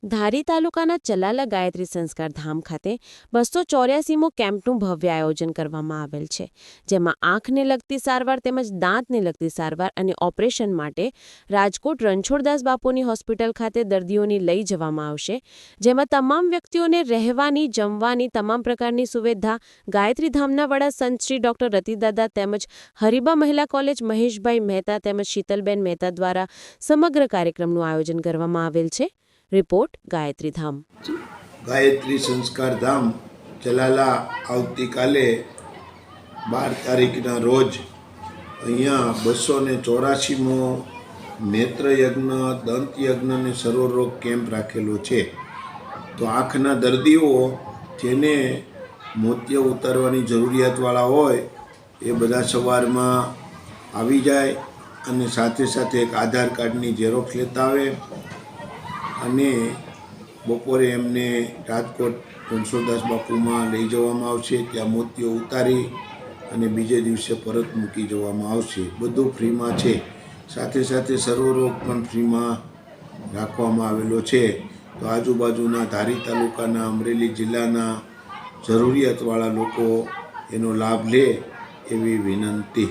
ધારી તાલુકાના ચલાલા ગાયત્રી સંસ્કાર ધામ ખાતે 284મો કેમ્પનું ભવ્ય આયોજન કરવામાં આવેલ છે, જેમાં આંખને લગતી સારવાર તેમજ દાંતને લગતી સારવાર અને ઓપરેશન માટે રાજકોટ રણછોડદાસ બાપુની હોસ્પિટલ ખાતે દર્દીઓની લઈ જવામાં આવશે, જેમાં તમામ વ્યક્તિઓને રહેવાની, જમવાની તમામ પ્રકારની સુવિધા ગાયત્રી ધામના વડા સંત શ્રી ડોક્ટર રતિદાદા તેમજ હરિબા મહિલા કોલેજ મહેશભાઈ મહેતા તેમજ શીતલબેન મહેતા દ્વારા સમગ્ર કાર્યક્રમનું આયોજન કરવામાં આવેલ છે। રિપોર્ટ ગાયત્રી ધામ। ગાયત્રી સંસ્કાર ધામ ચલાલા આવતીકાલે 12 તારીખના રોજ અહીંયા 284મો નેત્રયજ્ઞ, દંતયજ્ઞ અને સર્વરોગ કેમ્પ રાખેલો છે। તો આંખના દર્દીઓ જેને મોતિયા ઉતારવાની જરૂરિયાતવાળા હોય એ બધા સવારમાં આવી જાય અને સાથે સાથે એક આધાર કાર્ડની ઝેરોક્ષ લેતા આવે અને બપોરે એમને રાજકોટ રણછોડદાસ બાપુમાં લઈ જવામાં આવશે। ત્યાં મોતિયો ઉતારી અને બીજે દિવસે પરત મૂકી જવામાં આવશે। બધું ફ્રીમાં છે, સાથે સાથે સર્વરોગ પણ ફ્રીમાં રાખવામાં આવેલો છે। તો આજુબાજુના ધારી તાલુકાના, અમરેલી જિલ્લાના જરૂરિયાતવાળા લોકો એનો લાભ લે એવી વિનંતી।